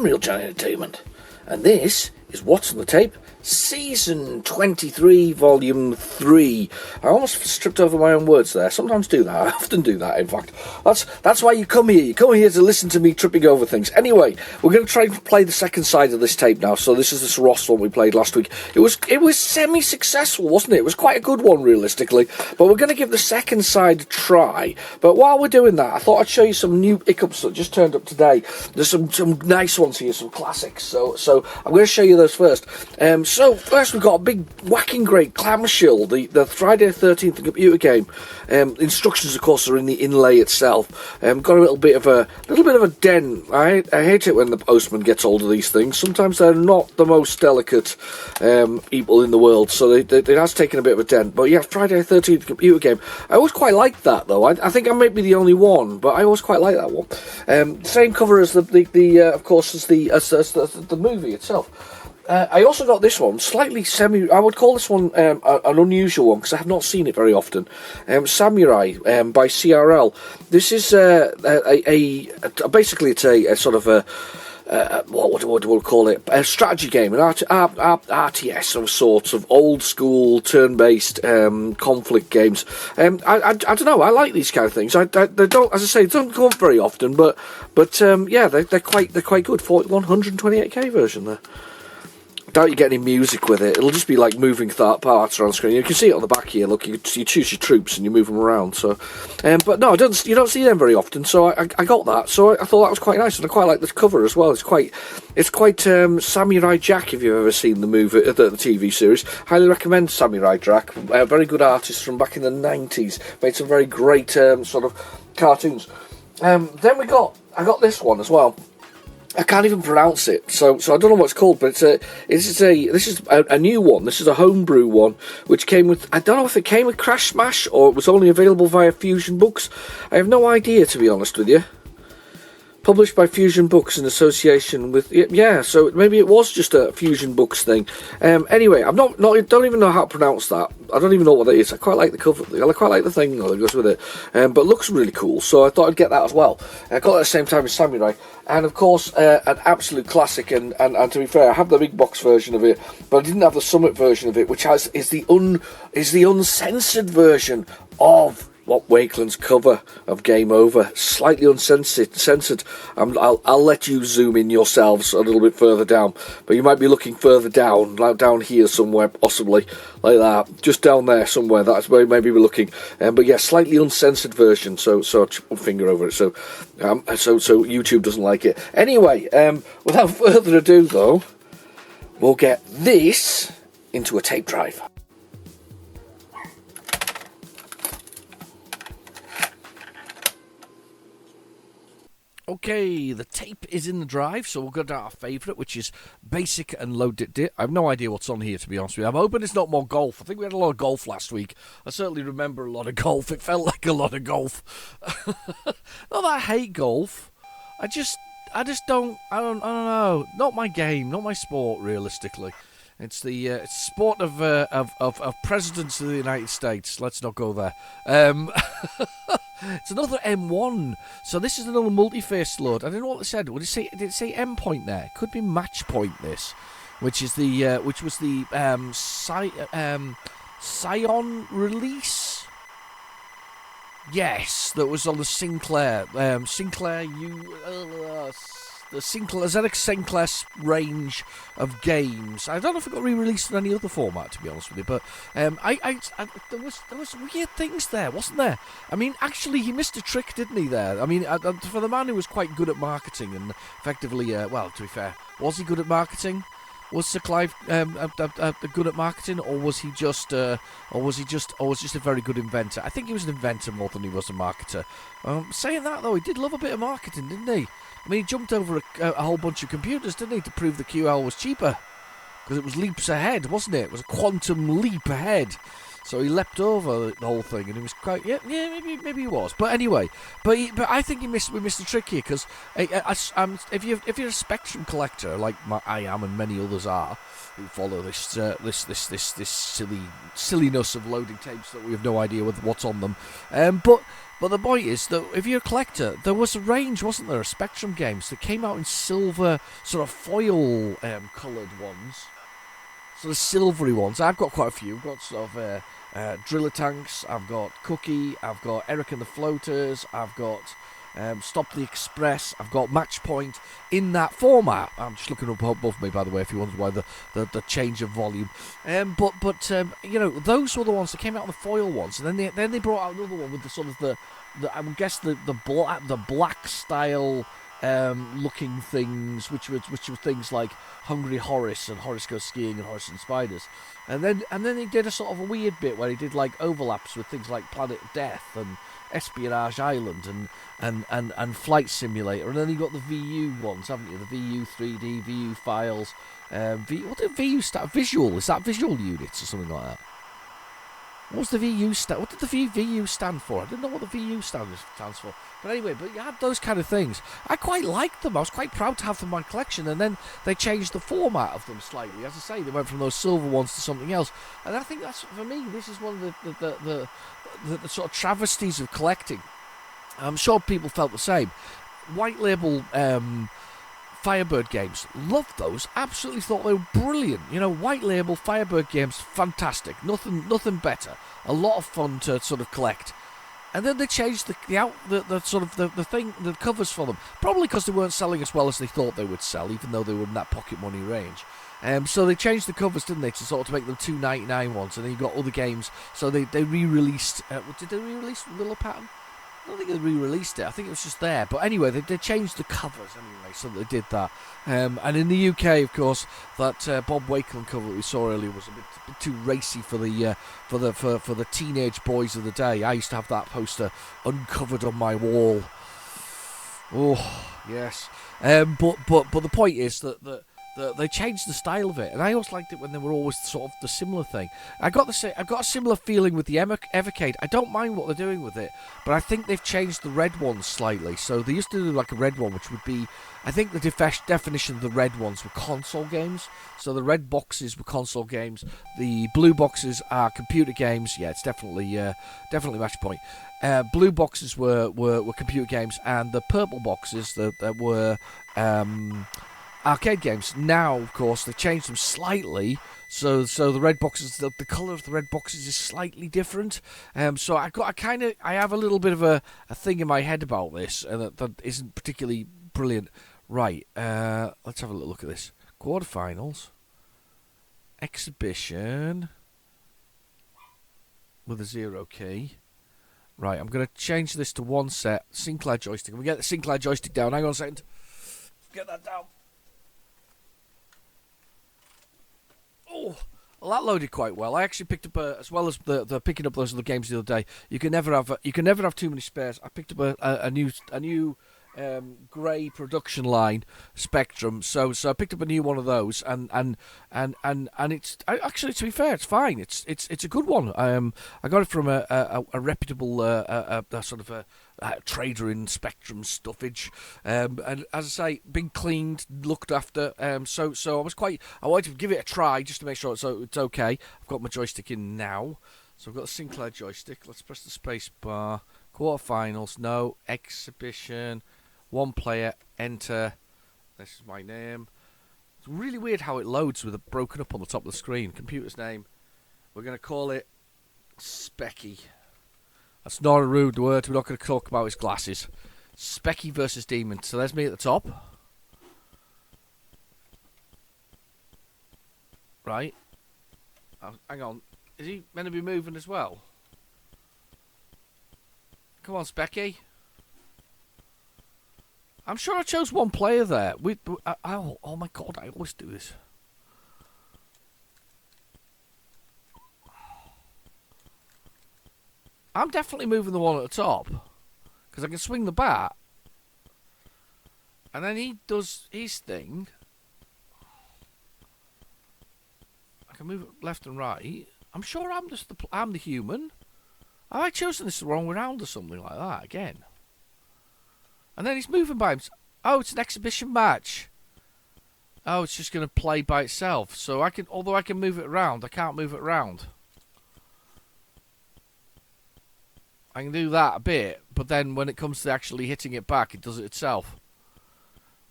Real Giant Entertainment, and this is What's on the Tape, Season 23, Volume 3. I almost stripped over my own words there. Sometimes do that. I often do that, in fact. That's why you come here. You come here to listen to me tripping over things. Anyway, we're going to try and play the second side of this tape now. So this is this Ross one we played last week. It was semi-successful, wasn't it? It was quite a good one, realistically. But we're going to give the second side a try. But while we're doing that, I thought I'd show you some new pickups that just turned up today. There's some nice ones here, some classics. So I'm going to show you those first. So first we've got a big whacking great clamshell, the Friday the 13th computer game. Instructions, of course, are in the inlay itself. Got a little bit of a dent. I hate it when the postman gets hold of these things. Sometimes they're not the most delicate people in the world, so it has taken a bit of a dent. But yeah, Friday the 13th computer game. I always quite liked that though. I think I might be the only one, but I always quite like that one. Same cover as of course as the movie itself. I also got this one, slightly I would call this one an unusual one, because I have not seen it very often. Samurai by CRL. This is basically it's a sort of a, what do we call it? A strategy game, an RTS of sorts, of old school turn-based conflict games. I don't know. I like these kind of things. They don't, as I say, they don't come up very often, but yeah, they're quite good. 128k version there. Doubt you get any music with it. It'll just be like moving parts around the screen. You can see it on the back here. Look, you choose your troops and you move them around. So, but no, you don't see them very often. So I got that. So I thought that was quite nice, and I quite like the cover as well. It's quite Samurai Jack. If you've ever seen the movie, the TV series, highly recommend Samurai Jack. Very good artist from back in the 90s. Made some very great sort of cartoons. Then I got this one as well. I can't even pronounce it, so I don't know what it's called, but this is a new one. This is a homebrew one, which came with, I don't know if it came with Crash Smash or it was only available via Fusion Books. I have no idea, to be honest with you. Published by Fusion Books in association with, yeah, so maybe it was just a Fusion Books thing. Anyway, don't even know how to pronounce that. I don't even know what that is. I quite like the cover. I quite like the thing that goes with it. But it looks really cool, so I thought I'd get that as well. I got it at the same time as Samurai. And of course, an absolute classic, and to be fair, I have the big box version of it, but I didn't have the Summit version of it, which is the uncensored version of what Wakeland's cover of Game Over, slightly uncensored. I'll let you zoom in yourselves a little bit further down, but you might be looking further down, like down here somewhere, possibly like that, just down there somewhere. That's where maybe we're looking. But yeah, slightly uncensored version. So I'll put my finger over it. So YouTube doesn't like it. Anyway, without further ado, though, we'll get this into a tape drive. Okay, the tape is in the drive, so we'll go to our favourite, which is Basic and Low Dit. I have no idea what's on here, to be honest with you. I'm hoping it's not more golf. I think we had a lot of golf last week. I certainly remember a lot of golf. It felt like a lot of golf. Not that I hate golf. I don't know. Not my game, not my sport, realistically. It's the sport of presidents of the United States. Let's not go there. It's another M1. So this is another multi-faced load. I don't know what it said. Did it say M point there? It could be match point. This, which was the Scion release. Yes, that was on the Sinclair. The Sinclair ZX Sinclair range of games. I don't know if it got re-released in any other format, to be honest with you, but there was weird things there, wasn't there? I mean, actually, he missed a trick, didn't he? There, I mean, for the man who was quite good at marketing and effectively, well, to be fair, was he good at marketing? Was Sir Clive good at marketing, or was he just a very good inventor? I think he was an inventor more than he was a marketer. Saying that though, he did love a bit of marketing, didn't he? I mean, he jumped over a whole bunch of computers, didn't he, to prove the QL was cheaper, because it was leaps ahead, wasn't it? It was a quantum leap ahead. So he leapt over the whole thing, and he was quite maybe he was. But anyway, but I think we missed the trick here because if you're a Spectrum collector like I am and many others are, who follow this silliness of loading tapes that we have no idea what's on them, But the point is that if you're a collector, there was a range, wasn't there, of Spectrum games that came out in silver, sort of foil coloured ones, sort of silvery ones. I've got quite a few. I've got sort of Driller Tanks, I've got Cookie, I've got Eric and the Floaters, I've got Stop the Express, I've got Match Point in that format. I'm just looking up above me, by the way, if you wonder why the change of volume. But you know, those were the ones that came out on the foil ones, and then they brought out another one with the sort of the I would guess the black style looking things, which were things like Hungry Horace and Horace Goes Skiing and Horace and Spiders, and then he did a sort of a weird bit where he did like overlaps with things like Planet Death and Espionage Island and Flight Simulator, and then you got the VU ones, haven't you? The VU 3D, VU Files, what did VU stand? Visual, is that Visual Units or something like that? What did the VU stand for? I didn't know what the VU stands for. But anyway, but you had those kind of things. I quite liked them. I was quite proud to have them in my collection. And then they changed the format of them slightly. As I say, they went from those silver ones to something else. And I think that's, for me, this is one of the sort of travesties of collecting. I'm sure people felt the same. White label Firebird games, loved those, absolutely thought they were brilliant. You know, white label Firebird games, fantastic, nothing better, a lot of fun to sort of collect. And then they changed the covers for them, probably because they weren't selling as well as they thought they would sell, even though they were in that pocket money range. So they changed the covers, didn't they, to make them $2.99 ones, and then you got other games. So they re-released. Did they re-release Willow Pattern? I don't think they re-released it. I think it was just there. But anyway, they changed the covers anyway, so they did that. And in the UK, of course, that Bob Wakeland cover that we saw earlier was a bit too racy for the teenage boys of the day. I used to have that poster uncovered on my wall. Oh yes. But the point is that they changed the style of it, and I always liked it when they were always sort of the similar thing. I've got a similar feeling with the Evercade. I don't mind what they're doing with it, but I think they've changed the red ones slightly. So they used to do like a red one, which would be, I think the definition of the red ones were console games. So the red boxes were console games. The blue boxes are computer games. Yeah, it's definitely Match Point. Blue boxes were computer games, and the purple boxes that were arcade games. Now, of course, they've changed them slightly, so the red boxes, the colour of the red boxes is slightly different. So I have a little bit of a thing in my head about this, and that isn't particularly brilliant. Right, let's have a little look at this. Quarterfinals, exhibition with a 0 key. Right, I'm going to change this to one set. Sinclair joystick. Can we get the Sinclair joystick down? Hang on a second. Get that down. Oh, well, that loaded quite well. I actually picked up as well as the picking up those other games the other day. You can never have too many spares. I picked up a new grey production line Spectrum. So I picked up a new one of those, and it's actually, to be fair, it's fine. It's a good one. I got it from a reputable sort of a trader in Spectrum stuffage, and as I say, been cleaned, looked after. So I wanted to give it a try just to make sure it's okay. I've got my joystick in now, so I've got a Sinclair joystick. Let's press the space bar. Quarterfinals, no. Exhibition, one player, enter. This is my name. It's really weird how it loads with it broken up on the top of the screen. Computer's name. We're going to call it Specky. That's not a rude word. We're not going to talk about his glasses. Specky versus Demon. So there's me at the top. Right. Hang on. Is he meant to be moving as well? Come on, Specky. I'm sure I chose one player there. Oh my god, I always do this. I'm definitely moving the one at the top, because I can swing the bat. And then he does his thing. I can move it left and right. I'm sure I'm the human. Have I chosen this the wrong way round or something like that again? And then he's moving by himself. Oh, it's an exhibition match. Oh, it's just going to play by itself. So although I can move it around, I can't move it around. I can do that a bit, but then when it comes to actually hitting it back, it does it itself.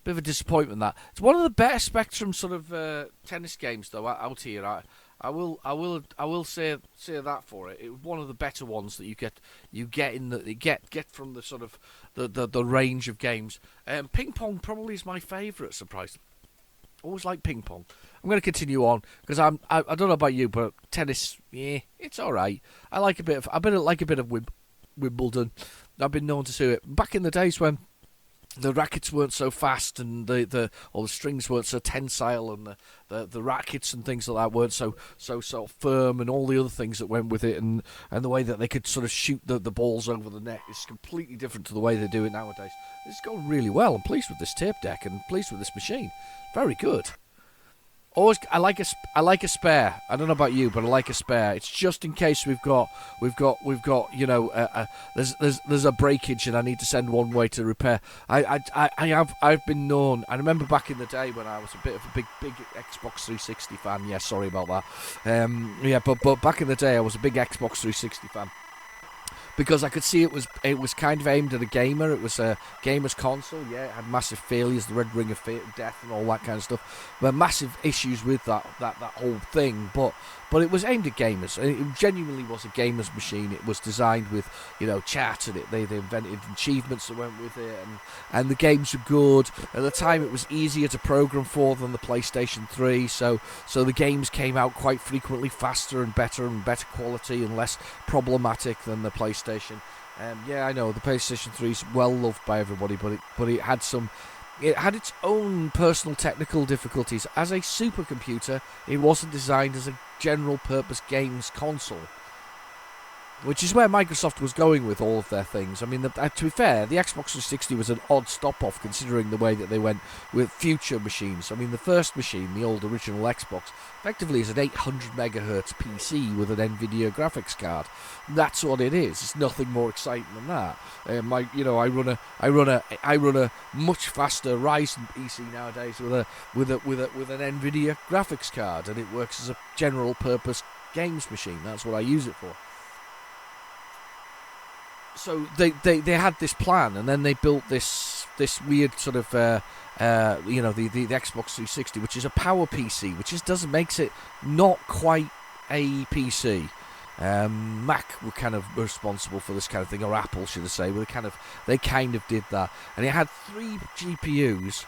Bit of a disappointment that. It's one of the better Spectrum sort of tennis games though out here. I will say that for it. It was one of the better ones that you get from the sort of the range of games. Ping pong probably is my favourite. Surprisingly, always like ping pong. I'm going to continue on because I don't know about you, but tennis, yeah, it's all right. I like a bit of Wimbledon. I've been known to do it back in the days when the rackets weren't so fast and the strings weren't so tensile and the rackets and things like that weren't so sort of firm, and all the other things that went with it, and the way that they could sort of shoot the balls over the net is completely different to the way they do it nowadays. It's going really well. I'm pleased with this tape deck and pleased with this machine. Very good. Always, I like a spare. I don't know about you, but I like a spare. It's just in case we've got there's a breakage and I need to send one way to repair. I've been known. I remember back in the day when I was a bit of a big Xbox 360 fan. Yeah, sorry about that. But back in the day I was a big Xbox 360 fan. Because I could see it was kind of aimed at a gamer. It was a gamer's console. Yeah, it had massive failures, the red ring of death and all that kind of stuff. But massive issues with that whole thing. But it was aimed at gamers. It genuinely was a gamer's machine. It was designed with, chat, and they invented achievements that went with it, and the games were good. At the time, it was easier to program for than the PlayStation 3. So the games came out quite frequently faster and better quality and less problematic than the PlayStation. I know the PlayStation 3 is well loved by everybody, but it had its own personal technical difficulties. As a supercomputer, it wasn't designed as a general purpose games console, which is where Microsoft was going with all of their things. I mean, to be fair, the Xbox 360 was an odd stop-off considering the way that they went with future machines. I mean, the first machine, the old original Xbox, effectively is an 800 megahertz PC with an NVIDIA graphics card. That's what it is. It's nothing more exciting than that. I run a much faster Ryzen PC nowadays with an NVIDIA graphics card, and it works as a general-purpose games machine. That's what I use it for. So they had this plan, and then they built this weird sort of the Xbox 360, which is a power PC, which makes it not quite a PC. Mac were kind of responsible for this kind of thing, or Apple, should I say? They kind of did that, and it had 3 GPUs.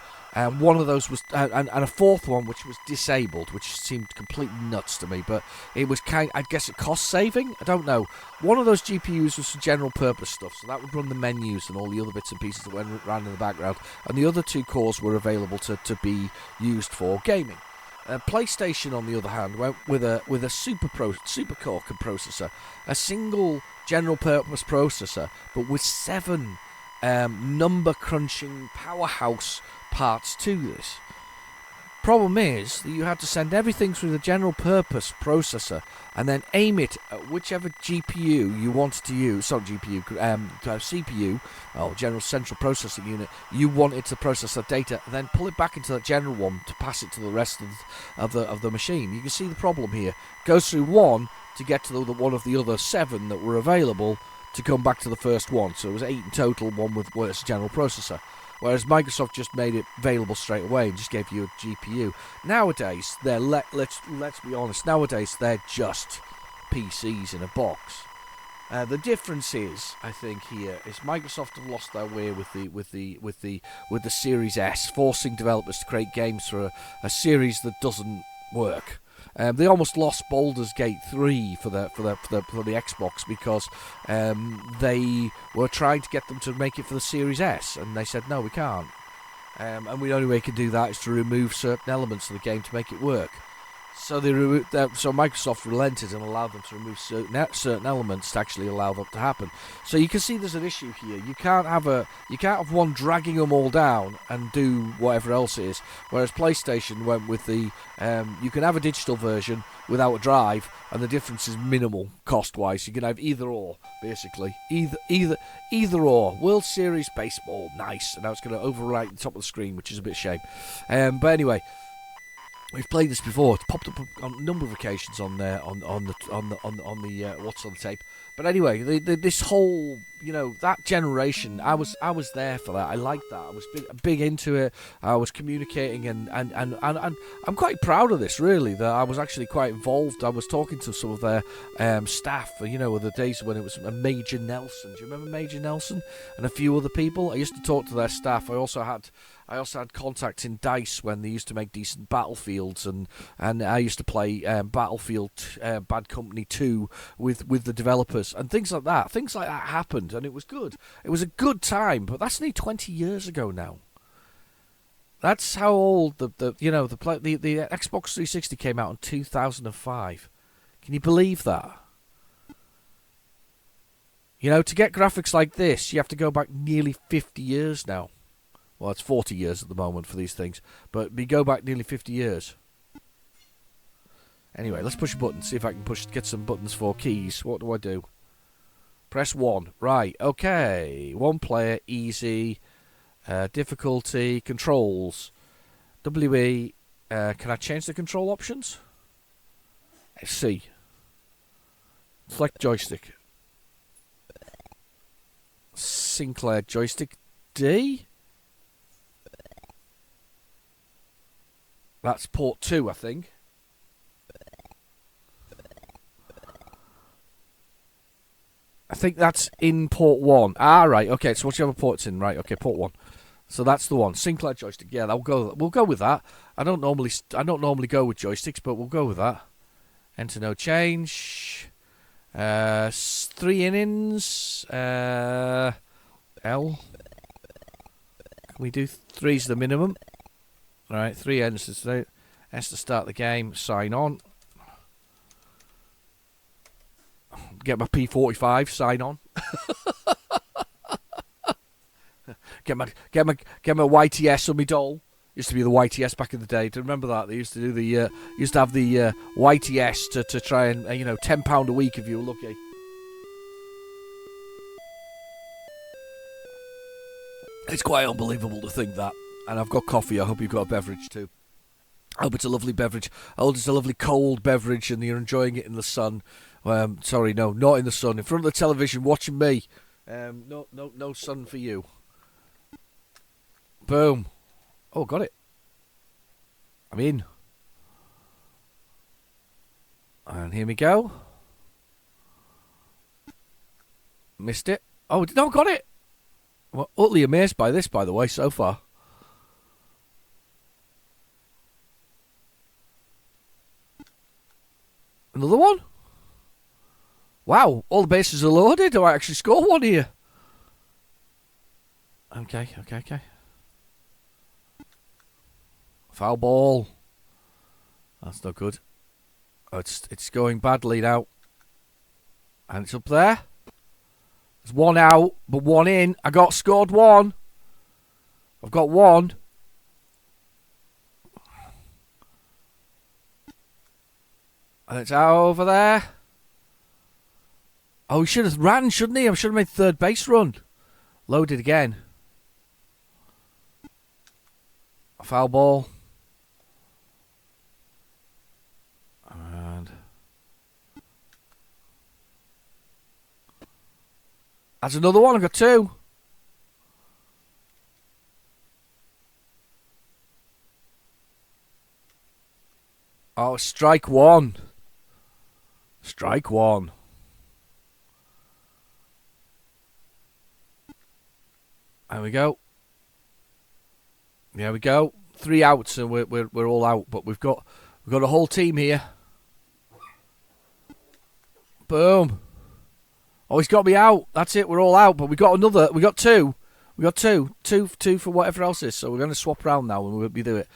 One of those was, and a fourth one which was disabled, which seemed completely nuts to me. But it was I guess, a cost saving. I don't know. One of those GPUs was for general purpose stuff, so that would run the menus and all the other bits and pieces that ran in the background. And the other 2 cores were available to be used for gaming. PlayStation, on the other hand, went with a super core processor, a single general purpose processor, but with 7 number crunching powerhouse parts to this. Problem is that you had to send everything through the general purpose processor and then aim it at whichever GPU you wanted to use, CPU, or general central processing unit, you wanted to process that data, and then pull it back into that general one to pass it to the rest of the machine. You can see the problem here. It goes through one to get to one of the other 7 that were available to come back to the first one. So it was 8 in total, one with its general processor. Whereas Microsoft just made it available straight away and just gave you a GPU. Nowadays, let's be honest. Nowadays, they're just PCs in a box. The difference is, I think, here is Microsoft have lost their way with the Series S, forcing developers to create games for a series that doesn't work. They almost lost Baldur's Gate 3 for the Xbox because they were trying to get them to make it for the Series S, and they said, no, we can't. And the only way we can do that is to remove certain elements of the game to make it work. So so Microsoft relented and allowed them to remove certain elements to actually allow that to happen. So you can see there's an issue here. You can't have one dragging them all down and do whatever else it is. Whereas PlayStation went with the you can have a digital version without a drive, and the difference is minimal cost-wise. You can have either or, basically, either or. World Series baseball, nice. And now it's going to overwrite the top of the screen, which is a bit of a shame. But anyway. We've played this before. It's popped up on a number of occasions on the what's on the tape. But anyway, this whole that generation, I was there for that. I liked that. I was big into it. I was communicating and I'm quite proud of this, really. That I was actually quite involved. I was talking to some of their staff. The days when it was Major Nelson. Do you remember Major Nelson and a few other people? I used to talk to their staff. I also had contacts in DICE when they used to make decent Battlefields, and I used to play Battlefield Bad Company 2 with the developers and things like that. Things like that happened, and it was good. It was a good time, but that's nearly 20 years ago now. That's how old the Xbox 360 came out in 2005. Can you believe that? To get graphics like this, you have to go back nearly 50 years now. Well, it's 40 years at the moment for these things, but we go back nearly 50 years. Anyway, let's push a button, see if I can get some buttons for keys. What do I do? Press 1. Right, okay. One player, easy. Difficulty, controls. WE. Can I change the control options? C. Select joystick. Sinclair joystick. D. That's port 2, I think. I think that's in port 1. Ah, right. Okay, so whichever port's in, right? Okay, port 1. So that's the one. Sinclair joystick. Yeah, we'll go with that. I don't normally go with joysticks, but we'll go with that. Enter no change. 3 innings. L. Can we do 3's the minimum? Alright, 3 ends S to start the game. Sign on. Get my P45. Sign on. get my YTS on my doll. Used to be the YTS back in the day. Do you remember that? They used to do the used to have the YTS to try and £10 a week if you were lucky. It's quite unbelievable to think that. And I've got coffee. I hope you've got a beverage too. I hope it's a lovely beverage. I hope it's a lovely cold beverage and you're enjoying it in the sun. Sorry, no, not in the sun. In front of the television watching me. No sun for you. Boom. Oh, got it. I'm in. And here we go. Missed it. Oh, no, got it. Well, utterly amazed by this, by the way, so far. Another one? Wow, all the bases are loaded. Do I actually score one here? Okay. Foul ball. That's not good. Oh, it's going badly now. And it's up there. There's one out, but one in. I got scored one. I've got one. And it's out over there. Oh, he should have ran, shouldn't he? I should have made third base run. Loaded again. A foul ball. And that's another one. I've got two. Oh, strike one. Strike one. There we go. There we go. 3 outs and we're all out, but we've got a whole team here. Boom. Oh, he's got me out. That's it. We're all out, but we got another. We got two. We got two for whatever else is. So we're going to swap around now and we'll do it.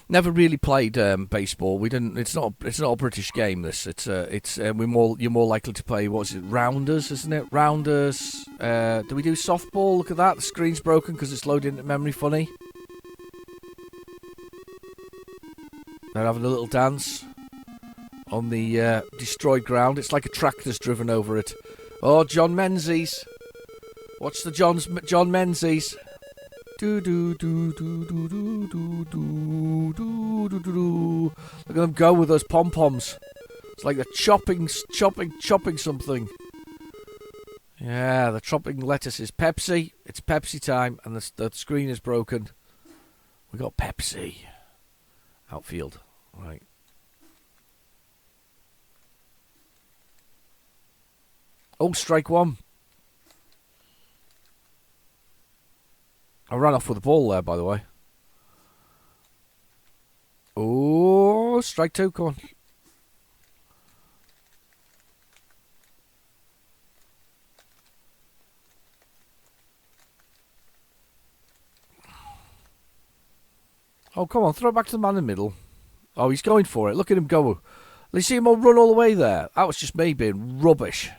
Never really played baseball. We didn't. It's not a British game. This. You're more likely to play. What's it? Rounders, isn't it? Rounders. Do we do softball? Look at that. The screen's broken because it's loading into memory. Funny. They're having a little dance on the destroyed ground. It's like a tractor's driven over it. Oh, John Menzies. Watch the John Menzies. Do do do do do do do do do do do. Look at them go with those pom poms. It's like they're chopping something. Yeah, they're chopping lettuces. Pepsi. It's Pepsi time, and the screen is broken. We got Pepsi. Outfield. Right. Oh, strike one. I ran off with the ball there, by the way. Oh, strike two, come on. Oh, come on, throw it back to the man in the middle. Oh, he's going for it. Look at him go. You see him all run all the way there. That was just me being rubbish.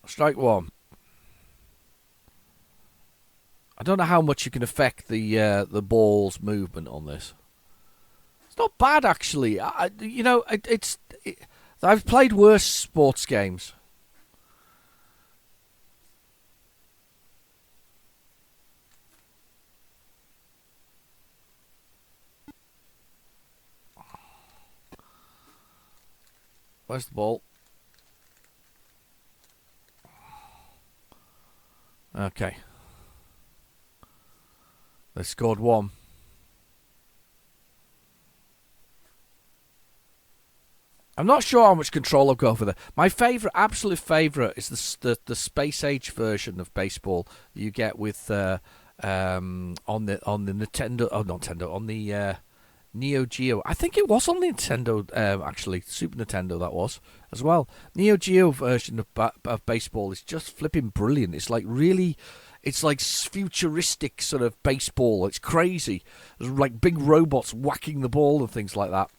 Strike one. I don't know how much you can affect the ball's movement on this. It's not bad, actually. I've played worse sports games. Where's the ball? Okay. They scored one. I'm not sure how much control I've got over that. My absolute favourite, is the space age version of baseball you get with on the Nintendo. Oh, not Nintendo. On the Neo Geo. I think it was on the Nintendo. Actually, Super Nintendo that was as well. Neo Geo version of baseball is just flipping brilliant. It's like really. It's like futuristic sort of baseball. It's crazy. There's like big robots whacking the ball and things like that.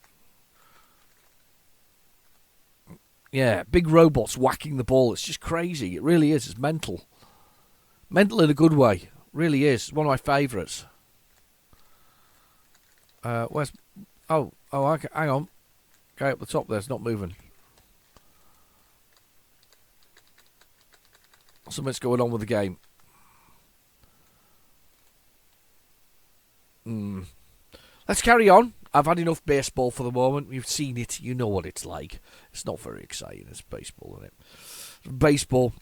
Yeah, big robots whacking the ball. It's just crazy. It really is. It's mental. Mental in a good way. It really is. It's one of my favourites. Where's... Oh, okay, hang on. Okay, up the top there. It's not moving. Something's going on with the game. Let's carry on. I've had enough baseball for the moment. You've seen it. You know what it's like. It's not very exciting. It's baseball, isn't it? Baseball.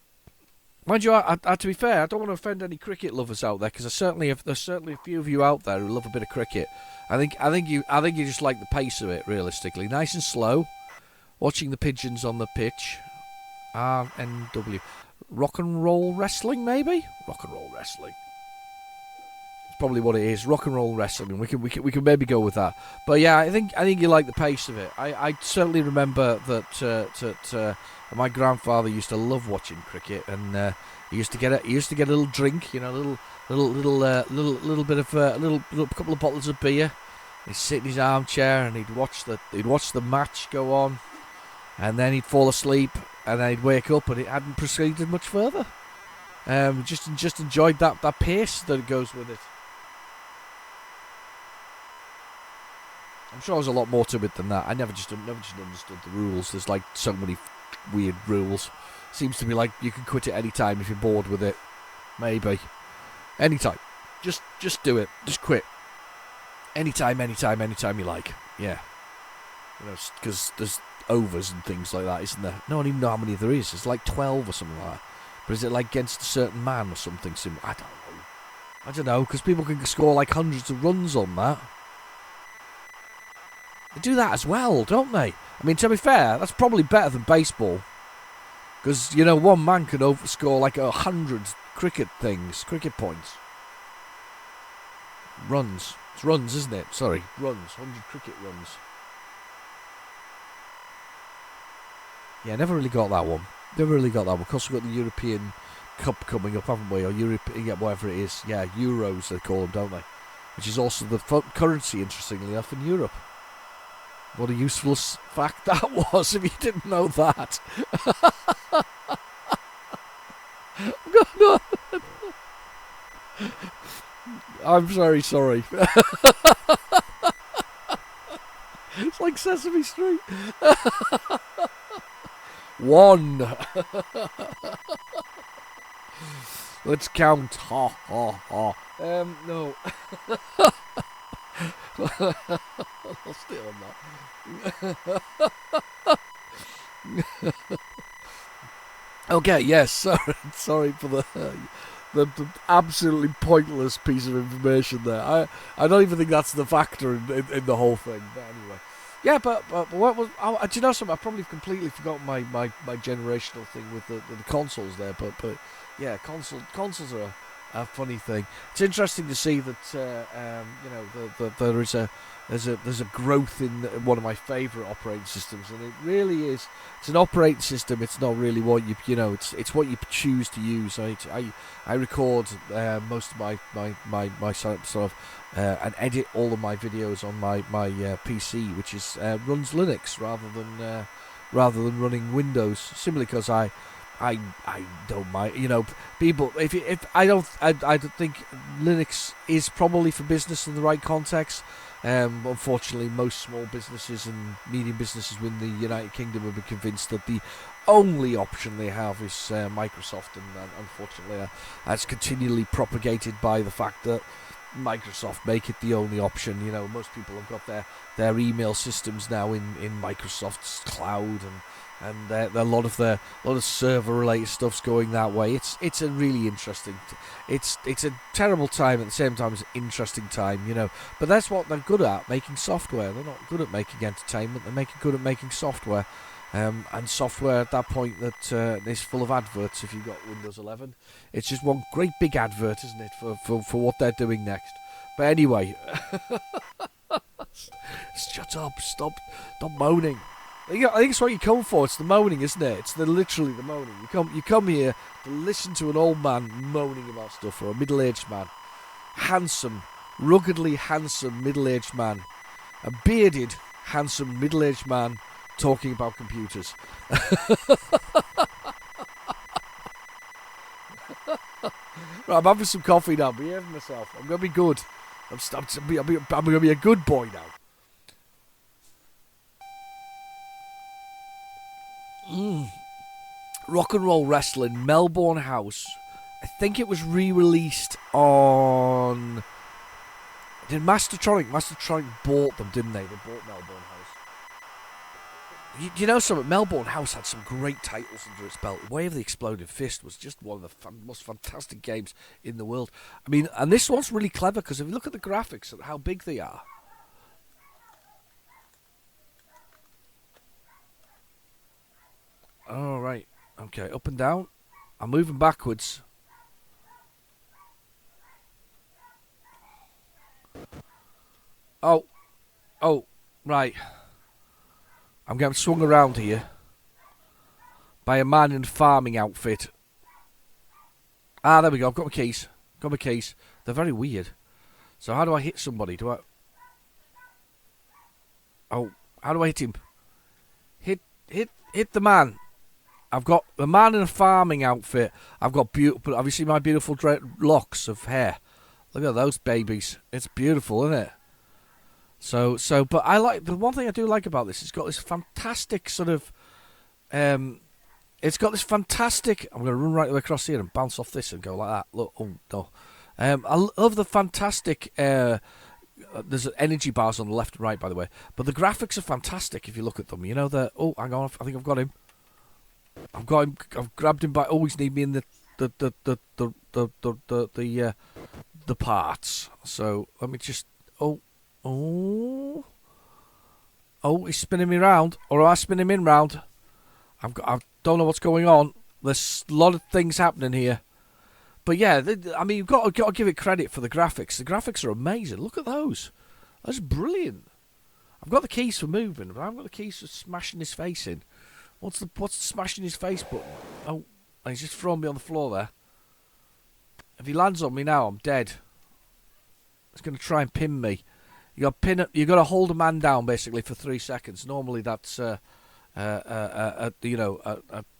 Mind you, to be fair, I don't want to offend any cricket lovers out there, because there's certainly a few of you out there who love a bit of cricket. I think you just like the pace of it. Realistically, nice and slow. Watching the pigeons on the pitch. RNW. Rock and roll wrestling, maybe. Rock and roll wrestling. Probably what it is, rock and roll wrestling. We can maybe go with that. But yeah, I think you like the pace of it. I certainly remember that my grandfather used to love watching cricket, and he used to get a little drink, a little bit of a couple of bottles of beer. He'd sit in his armchair and he'd watch the match go on, and then he'd fall asleep, and then he'd wake up and it hadn't proceeded much further. Just enjoyed that pace that goes with it. I'm sure there's a lot more to it than that. I never just understood the rules. There's like so many weird rules. Seems to be like you can quit at any time if you're bored with it. Maybe. Anytime. Just do it. Just quit. Anytime you like. Yeah. Because there's overs and things like that, isn't there? No one even know how many there is. It's like 12 or something like that. But is it like against a certain man or something similar? I don't know, because people can score like hundreds of runs on that. They do that as well, don't they? I mean, to be fair, that's probably better than baseball. Because, one man can overscore like 100 cricket points. Runs. It's runs, isn't it? Sorry, runs. 100 cricket runs. Yeah, never really got that one. Of course, we've got the European Cup coming up, haven't we? Or whatever it is. Yeah, Euros they call them, don't they? which is also the currency, interestingly enough, in Europe. What a useful fact that was, if you didn't know that. I'm very sorry. It's like Sesame Street. 1. Let's count. Ha, ha, ha. No. I'll stay on that. Okay, yes, sorry for the absolutely pointless piece of information there. I don't even think that's the factor in the whole thing. But anyway, yeah. But what was? Do you know something? I probably completely forgot my generational thing with the consoles there. But yeah, consoles are a funny thing. It's interesting to see that there's a growth in one of my favourite operating systems, and it really is. It's an operating system. It's not really what it's what you choose to use. I record most of my sort of and edit all of my videos on my PC, which is runs Linux rather than running Windows, simply because I don't mind, people. If I don't think Linux is probably for business in the right context. Unfortunately, most small businesses and medium businesses within the United Kingdom have been convinced that the only option they have is Microsoft, and unfortunately, that's continually propagated by the fact that Microsoft make it the only option. Most people have got their email systems now in Microsoft's cloud, and a lot of server related stuff's going that way. It's a really interesting. It's a terrible time at the same time as an interesting time, But that's what they're good at, making software. They're not good at making entertainment. They're good at making software, and software at that point that is full of adverts. If you've got Windows 11, it's just one great big advert, isn't it, for what they're doing next? But anyway, shut up, stop moaning. I think it's what you come for. It's the moaning, isn't it? It's literally the moaning. You come here to listen to an old man moaning about stuff, or a middle-aged man, handsome, ruggedly handsome middle-aged man, a bearded, handsome middle-aged man talking about computers. Right, I'm having some coffee now. I'm behaving myself. I'm gonna be good. I'm gonna be a good boy now. Rock and Roll Wrestling, Melbourne House. I think it was re-released on... Did Mastertronic bought them, didn't they? They bought Melbourne House. You know something? Melbourne House had some great titles under its belt. Way of the Exploding Fist was just one of the most fantastic games in the world. I mean, and this one's really clever, because if you look at the graphics and how big they are... Oh, right. Okay, up and down. I'm moving backwards. Oh, right. I'm getting swung around here by a man in a farming outfit. Ah, there we go. I've got my keys. They're very weird. So how do I hit somebody? Oh, how do I hit him? Hit the man. I've got a man in a farming outfit. I've got beautiful. Have you seen my beautiful locks of hair? Look at those babies. It's beautiful, isn't it? So, but I like the one thing I do like about this. It's got this fantastic sort of. It's got this fantastic. I'm going to run right the way across here and bounce off this and go like that. Look, oh no. I love the fantastic. There's energy bars on the left and right, by the way. But the graphics are fantastic if you look at them. You know the. Oh, hang on. I think I've got him. I've grabbed him by. He's need me in the parts. So let me just. Oh, he's spinning me round, or am I spinning him round? I don't know what's going on. There's a lot of things happening here. But yeah, I mean, you've got to give it credit for the graphics. The graphics are amazing. Look at those. That's brilliant. I've got the keys for moving, but I haven't got the keys for smashing his face in. What's the smashing his face button? Oh, he's just thrown me on the floor there. If he lands on me now, I'm dead. It's going to try and pin me. You got to hold a man down basically for 3 seconds. Normally that's oh god,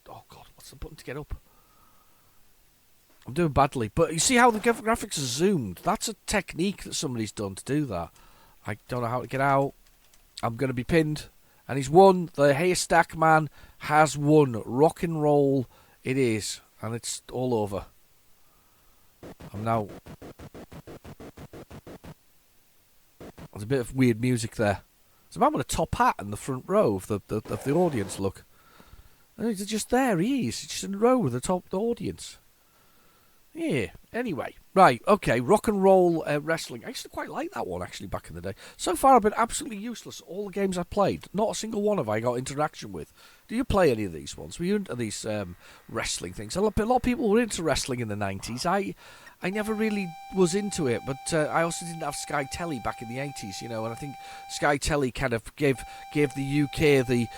what's the button to get up? I'm doing badly, but you see how the graphics are zoomed. That's a technique that somebody's done to do that. I don't know how to get out. I'm going to be pinned, and he's won. The haystack man has won. Rock and roll, it is, and it's all over. I'm now. There's a bit of weird music there. There's a man with a top hat in the front row of the audience. Look, and he's just there. He is. He's just in the row with the top of the audience. Yeah. Anyway, right. Okay. Rock and roll wrestling. I used to quite like that one actually back in the day. So far, I've been absolutely useless. All the games I've played, not a single one have I got interaction with. Do you play any of these ones? Were you into these wrestling things? A lot of people were into wrestling in the 90s. I never really was into it, but I also didn't have Sky Telly back in the 80s, you know, and I think Sky Telly kind of gave the UK the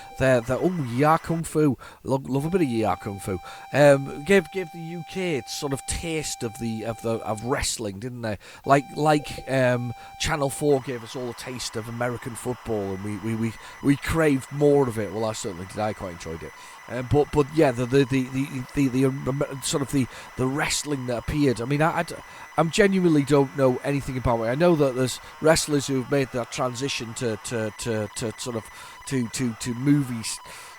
Ya Kung Fu, love a bit of Ya Kung Fu, gave the UK its sort of taste of wrestling, didn't they? Like Channel 4 gave us all a taste of American football, and we craved more of it. Well, I certainly did. I quite enjoyed it. But yeah, the sort of the wrestling that appeared. I mean, I genuinely don't know anything about it. I know that there's wrestlers who've made that transition to movie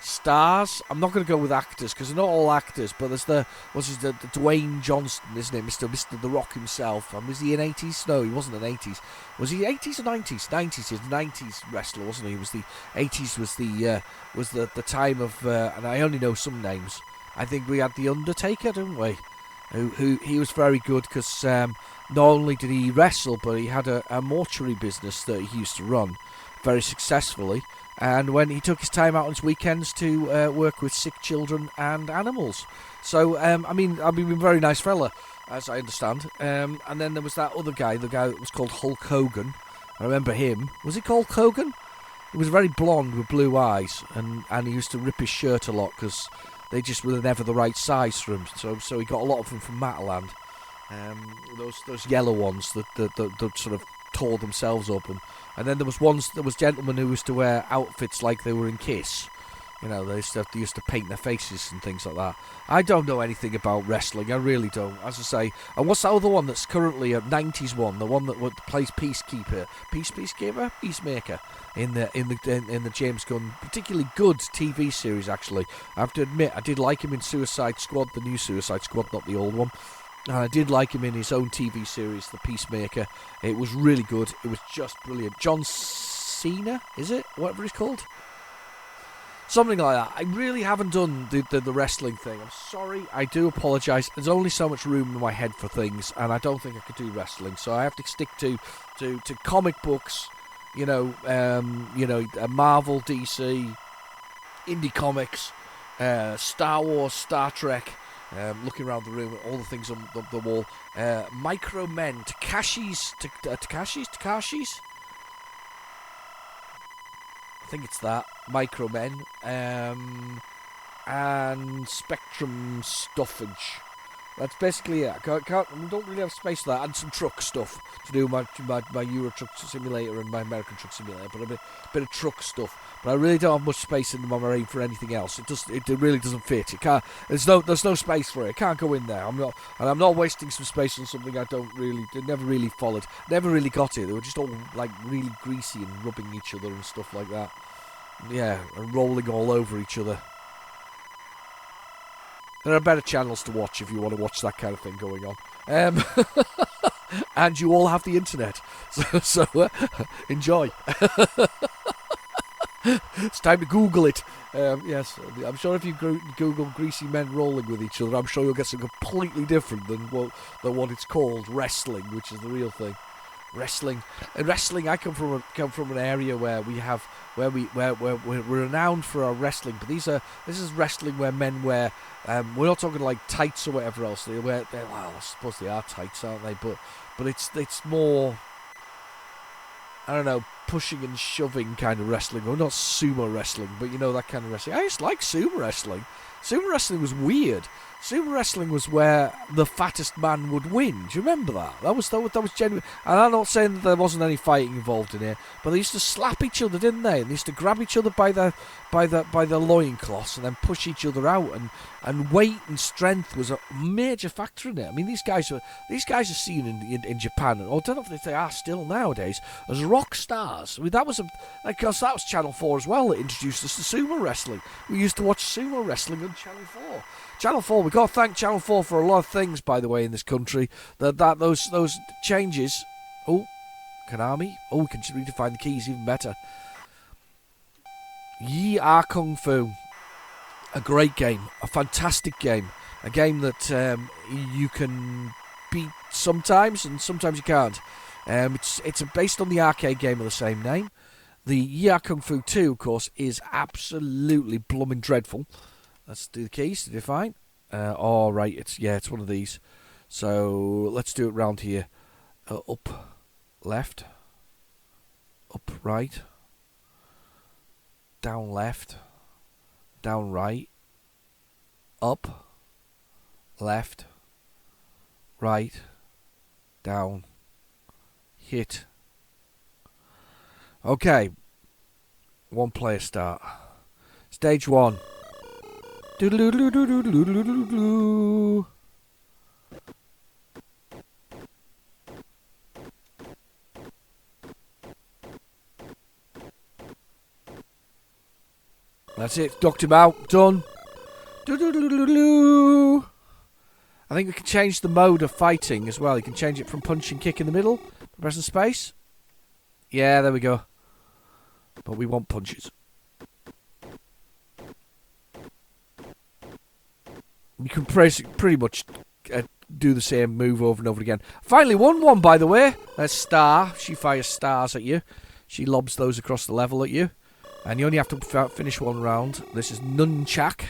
stars. I'm not going to go with actors because they're not all actors. But there's the Dwayne Johnson, isn't it, Mr. The Rock himself? And was he in 80s? No, he wasn't in 80s. Was he 80s or 90s? 90s. He was a 90s wrestler, wasn't he? He was the 80s was the time of, and I only know some names. I think we had The Undertaker, didn't we? Who he was very good because not only did he wrestle, but he had a mortuary business that he used to run very successfully. And when he took his time out on his weekends to work with sick children and animals. So, I mean, a very nice fella, as I understand. And then there was that other guy, the guy that was called Hulk Hogan. I remember him. Was he called Hogan? He was very blonde with blue eyes, and he used to rip his shirt a lot because they just were never the right size for him. So he got a lot of them from Mataland. Those yellow ones that sort of tore themselves up, and then there was gentlemen who used to wear outfits like they were in Kiss. You know, they used to paint their faces and things like that. I don't know anything about wrestling. I really don't. As I say, and what's that other one that's currently a 90s one? The one that plays Peacemaker in the James Gunn particularly good TV series. Actually, I have to admit, I did like him in Suicide Squad, the new Suicide Squad, not the old one. And I did like him in his own TV series, The Peacemaker. It was really good. It was just brilliant. John Cena, is it? Whatever he's called? Something like that. I really haven't done the wrestling thing. I'm sorry. I do apologise. There's only so much room in my head for things, and I don't think I could do wrestling. So I have to stick to comic books, Marvel, DC, indie comics, Star Wars, Star Trek. Looking around the room at all the things on the wall. Micro Men, Takashi's. I think it's that. Micro Men. And Spectrum Stuffage. That's basically it. I don't really have space for that. And some truck stuff to do my Euro Truck Simulator and my American Truck Simulator, but a bit of truck stuff. But I really don't have much space in my brain for anything else. It really doesn't fit. It can't. There's no space for it. It can't go in there. I'm not wasting some space on something I never really followed. Never really got it. They were just all like really greasy and rubbing each other and stuff like that. Yeah, and rolling all over each other. There are better channels to watch if you want to watch that kind of thing going on. And you all have the internet. So enjoy. It's time to Google it. Yes, I'm sure if you Google greasy men rolling with each other, I'm sure you'll get something completely different than what it's called, wrestling, which is the real thing. Wrestling. I come from an area where we're renowned for our wrestling, but this is wrestling where men wear. We're not talking like tights or whatever else. Well, I suppose they are tights, aren't they? But it's more. I don't know, pushing and shoving kind of wrestling, or not sumo wrestling, but you know, that kind of wrestling. I used to like sumo wrestling. Sumo wrestling was weird. Sumo wrestling was where the fattest man would win. Do you remember that? That was genuine. And I'm not saying that there wasn't any fighting involved in here, but they used to slap each other, didn't they? And they used to grab each other by their loincloths and then push each other out. And weight and strength was a major factor in it. I mean, these guys are seen in Japan, or I don't know if they are still nowadays, as rock stars. I mean, that was Channel 4 as well that introduced us to sumo wrestling. We used to watch sumo wrestling on Channel 4. Channel 4, we've got to thank Channel 4 for a lot of things, by the way, in this country. Those changes. Oh, Konami. Oh, we can redefine the keys even better. Yi Are Kung Fu. A great game. A fantastic game. A game that you can beat sometimes, and sometimes you can't. It's based on the arcade game of the same name. The Yi Are Kung Fu 2, of course, is absolutely blooming dreadful. Let's do the keys to define. Right, it's one of these. So let's do it round here. Up, left, up, right, down, left, down, right, up, left, right, down, hit. Okay, one player start. Stage 1. Doodle-doodle-doodle-doodle-doodle-doodle. That's it. Knocked him out. Done. Doodle-doodle-doodle-doo. I think we can change the mode of fighting as well. You can change it from punch and kick in the middle. Pressing space. Yeah, there we go. But we want punches. You can pretty much do the same move over and over again. Finally won one, by the way. There's Star. She fires stars at you. She lobs those across the level at you. And you only have to finish one round. This is Nunchak.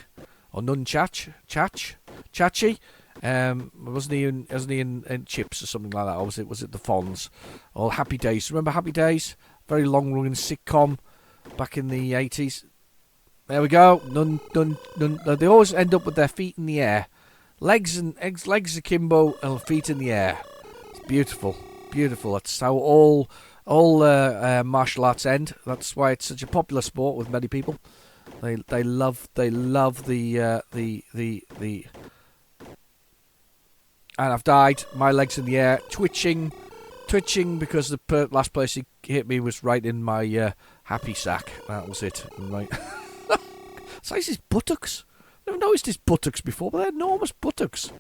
Or Nunchach. Chachi. Wasn't he in Chips or something like that? Or was it the Fonz? Or Happy Days. Remember Happy Days? Very long-running sitcom back in the 80s. There we go. They always end up with their feet in the air. Legs akimbo and feet in the air. It's beautiful. Beautiful. That's how all martial arts end. That's why it's such a popular sport with many people. They love the and I've died. My legs in the air, twitching because the last place he hit me was right in my happy sack. That was it. Right. Size his buttocks. Never noticed his buttocks before, but they're enormous buttocks.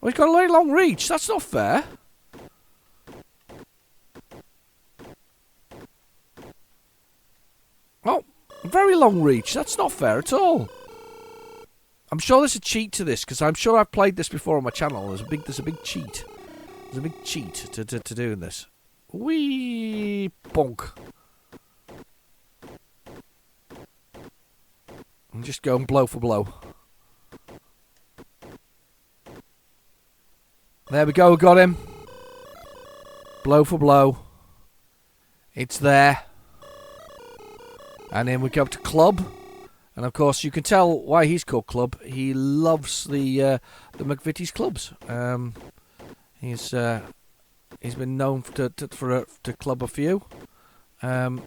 Oh, he's got a very long reach. That's not fair. Oh, very long reach. That's not fair at all. I'm sure there's a cheat to this, because I'm sure I've played this before on my channel. There's a big cheat. There's a big cheat to doing this. Wee bonk. I'm just going blow for blow. There we go, we got him. Blow for blow. It's there. And then we go up to Club. And of course, you can tell why he's called Club. He loves the McVitie's clubs. He's been known to club a few. Oh,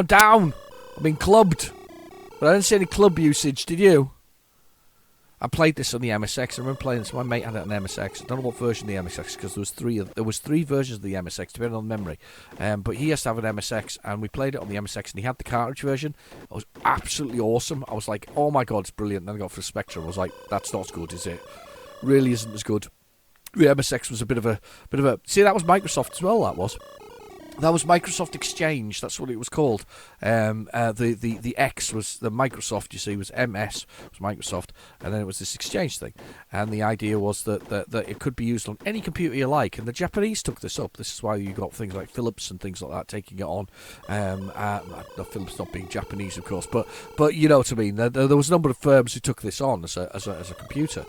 down! I've been clubbed. But I didn't see any club usage, did you? I played this on the MSX. I remember playing this. My mate had it on MSX. I don't know what version of the MSX, because there was three versions of the MSX, depending on memory. But he has to have an MSX, and we played it on the MSX, and he had the cartridge version. It was absolutely awesome. I was like, oh my god, it's brilliant. And then I got for Spectrum. I was like, that's not as good, is it? Really isn't as good. The MSX was a bit of a. See, that was Microsoft as well. That was. That was Microsoft Exchange. That's what it was called. The X was the Microsoft. You see, was MS was Microsoft, and then it was this Exchange thing. And the idea was that it could be used on any computer you like. And the Japanese took this up. This is why you got things like Philips and things like that taking it on. Philips not being Japanese, of course, but you know what I mean. There was a number of firms who took this on as a computer,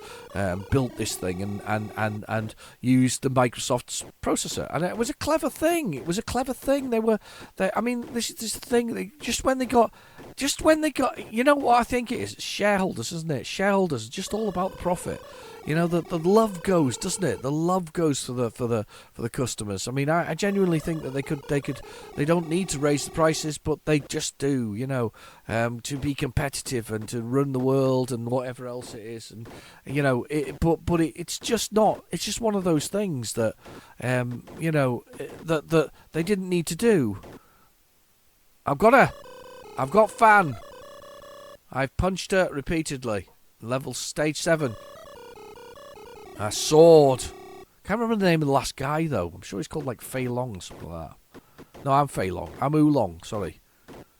built this thing, and used the Microsoft's processor. And it was a clever thing. It was a clever thing. I mean, this is the thing. Just when they got, you know what I think it is? Shareholders, isn't it? Shareholders, just all about the profit. You know, the love goes, doesn't it? The love goes for the customers. I mean, I genuinely think that they don't need to raise the prices, but they just do. You know, to be competitive and to run the world and whatever else it is, and you know, it's just not. It's just one of those things that, you know, that they didn't need to do. I've got fan. I've punched her repeatedly. Level stage 7. A sword. Can't remember the name of the last guy though. I'm sure he's called like Fei Long, something like that. No, I'm Fei Long. I'm Oolong. Sorry.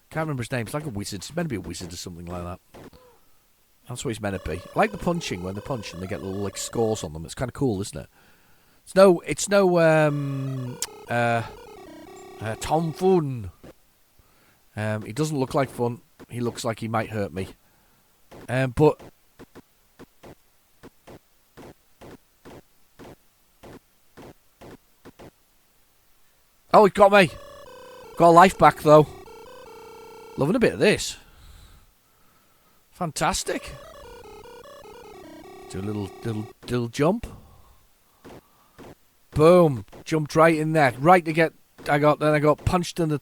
Can't remember his name. It's like a wizard. He's meant to be a wizard or something like that. That's what he's meant to be. I like the punching when they punch and they get little like scores on them. It's kind of cool, isn't it? It's no Tom Fun. He doesn't look like fun. He looks like he might hurt me. But oh, he got me. Got a life back though. Loving a bit of this. Fantastic. Do a little jump. Boom. Jumped right in there. Right to get. I got punched in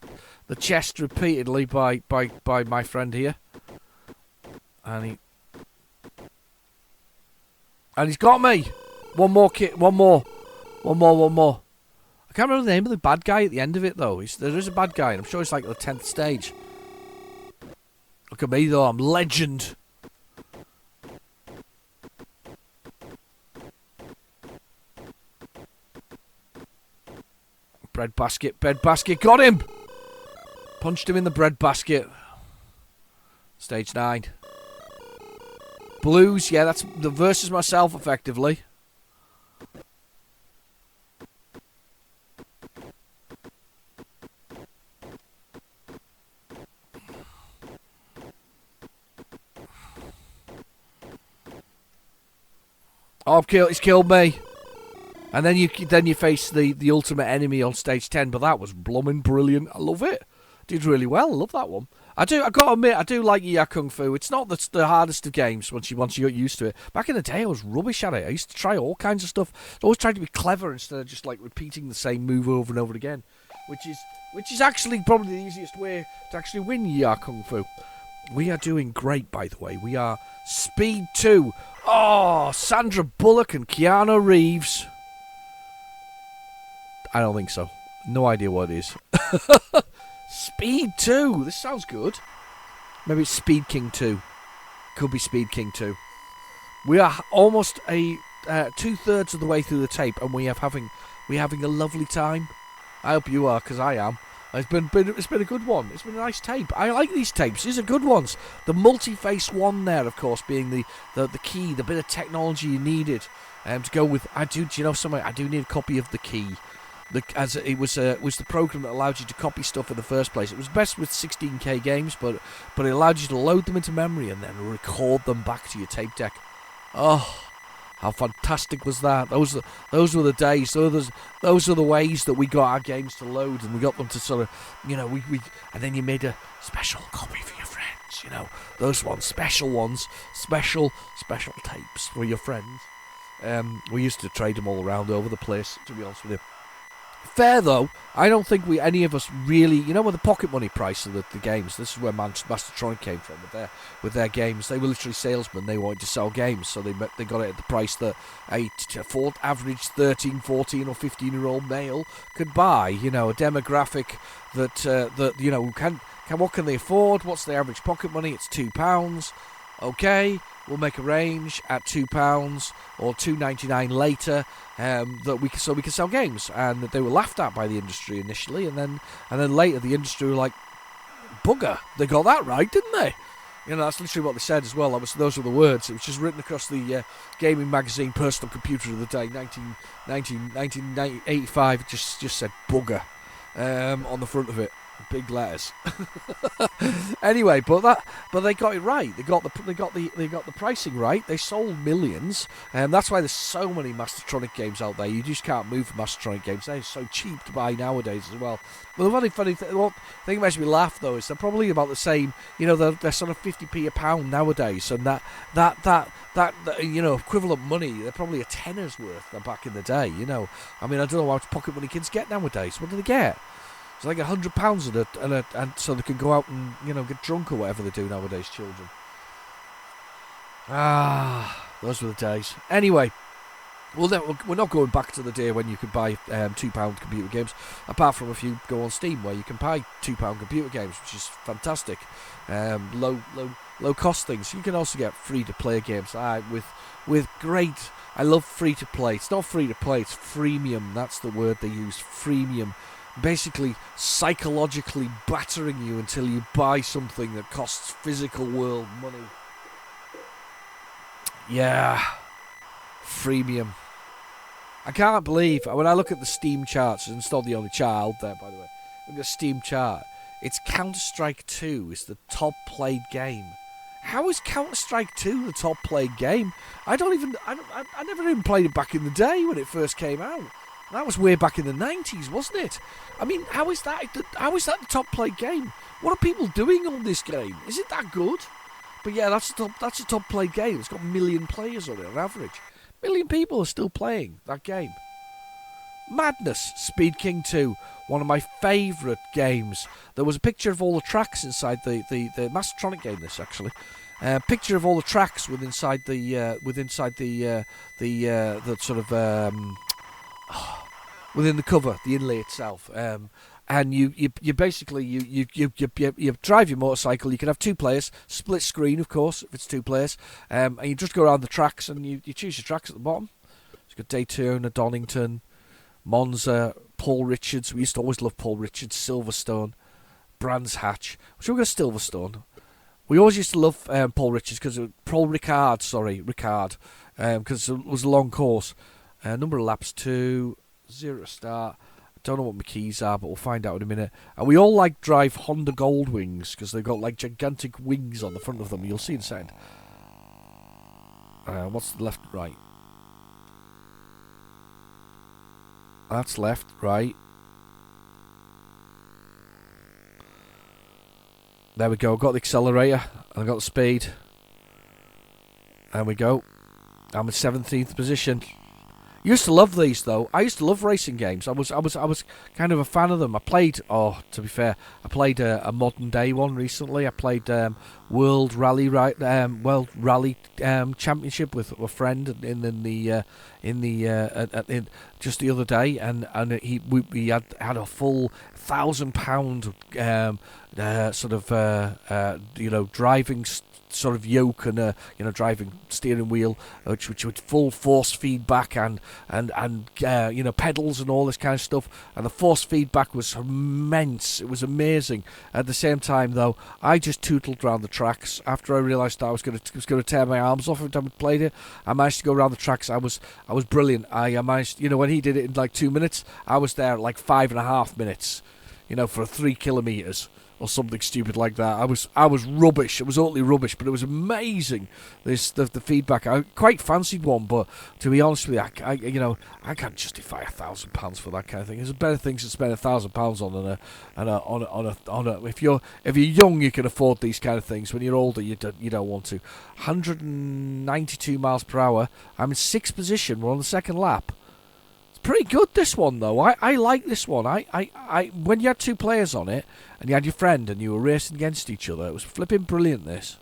the chest repeatedly by my friend here. And he's got me. One more. I can't remember the name of the bad guy at the end of it though. There is a bad guy, and I'm sure it's like the 10th stage. Look at me though, I'm legend. Bread basket, got him! Punched him in the bread basket. Stage 9. Blues, yeah, that's the versus myself effectively. Oh, he's killed me. And then you face the ultimate enemy on stage 10, but that was blooming brilliant. I love it. Did really well. I love that one. I got to admit, I do like Ya Kung Fu. It's not the hardest of games once you got used to it. Back in the day, I was rubbish at it. I used to try all kinds of stuff. I always tried to be clever instead of just like repeating the same move over and over again, which is actually probably the easiest way to actually win Ya Kung Fu. We are doing great, by the way. We are Speed 2. Oh, Sandra Bullock and Keanu Reeves. I don't think so. No idea what it is. Speed 2. This sounds good. Maybe it's Speed King 2. Could be Speed King 2. We are almost 2/3 of the way through the tape, and we're having a lovely time. I hope you are, because I am. It's been a good one. It's been a nice tape. I like these tapes. These are good ones. The multi-face one there, of course, being the key, the bit of technology you needed to go with. Do you know something? I do need a copy of the key. As it was the program that allowed you to copy stuff in the first place. It was best with 16K games, but it allowed you to load them into memory and then record them back to your tape deck. Oh, how fantastic was that? Those were the days. Those are the ways that we got our games to load, and we got them to sort of, you know, we and then you made a special copy for your friends. You know, those ones, special tapes for your friends. We used to trade them all around over the place, to be honest with you. Fair though, I don't think any of us really, you know, with the pocket money price of the games. This is where Mastertronic came from with their games. They were literally salesmen. They wanted to sell games, so they got it at the price that a average 13, 14 or 15-year-old male could buy. You know, a demographic that you know what can they afford? What's the average pocket money? It's £2. okay, we'll make a range at £2 or $2.99 later, so we can sell games. And they were laughed at by the industry initially, and then later the industry were like, bugger, they got that right, didn't they? You know, that's literally what they said as well. Those were the words. It was just written across the gaming magazine Personal Computer of the day, 1985. It just said bugger on the front of it, big letters. Anyway, but they got it right. They got the pricing right. They sold millions, and that's why there's so many Mastertronic games out there. You just can't move for Mastertronic games. They're so cheap to buy nowadays as well. But the funny thing that makes me laugh though is they're probably about the same. You know, they're sort of 50p a pound nowadays, and that you know, equivalent money, they're probably a tenner's worth back in the day. You know, I mean, I don't know how much pocket money kids get nowadays. What do they get? It's like £100 and so they can go out and, you know, get drunk or whatever they do nowadays, children. Those were the days. Anyway, we're not going back to the day when you could buy £2 computer games, apart from if you go on Steam where you can buy £2 computer games, which is fantastic. Low cost things. You can also get free to play games with great. I love free to play. It's not free to play. It's freemium. That's the word they use. Freemium. Basically psychologically battering you until you buy something that costs physical world money. Yeah, freemium. I can't believe, when I look at the Steam charts, and it's not the only chart out there, by the way, look at the Steam chart, it's Counter-Strike 2 is the top played game. How is Counter-Strike 2 the top played game? I never even played it back in the day when it first came out. That was way back in the 90s, wasn't it? I mean, how is that the top played game? What are people doing on this game? Is it that good? But yeah, that's a top played game. It's got 1 million players on it on average. 1 million people are still playing that game. Madness. Speed King 2, one of my favourite games. There was a picture of all the tracks inside the Mastertronic game. This actually. Picture of all the tracks within the sort of within the cover, the inlay itself, and you basically you drive your motorcycle. You can have 2 players, split screen, of course, if it's 2 players, and you just go around the tracks and you choose your tracks at the bottom. It's got Daytona, Donington, Monza, Paul Richards. We used to always love Paul Richards, Silverstone, Brands Hatch. I'm sure we got Silverstone. We always used to love Paul Richards because Ricard, because it was a long course. Number of laps 2, 0 to start. I don't know what my keys are, but we'll find out in a minute. And we all drive Honda Goldwings because they've got gigantic wings on the front of them. You'll see in a second. What's the left, right? That's left, right. There we go. I've got the accelerator and I've got the speed. There we go. I'm in 17th position. Used to love these though. I used to love racing games. I was kind of a fan of them. I played. To be fair, I played a modern day one recently. I played World Rally Championship with a friend in just the other day, and we had a full £1,000 driving sort of yoke and driving steering wheel, which with full force feedback and pedals and all this kind of stuff, and the force feedback was immense. It was amazing. At the same time though, I just tootled around the tracks after I realised that I was going to tear my arms off every time I played it. I managed to go around the tracks. I was brilliant. I managed, when he did it in 2 minutes, I was there at 5.5 minutes, for 3 kilometres. Or something stupid like that. I was rubbish. It was utterly rubbish, but it was amazing. The feedback. I quite fancied one, but to be honest with you, I can't justify £1,000 for that kind of thing. There's better things to spend £1,000 on. If you're young, you can afford these kind of things. When you're older, you don't want to. 192 miles per hour. I'm in 6th position. We're on the second lap. Pretty good, this one though. I like this one. I when you had 2 players on it and you had your friend and you were racing against each other, it was flipping brilliant. This.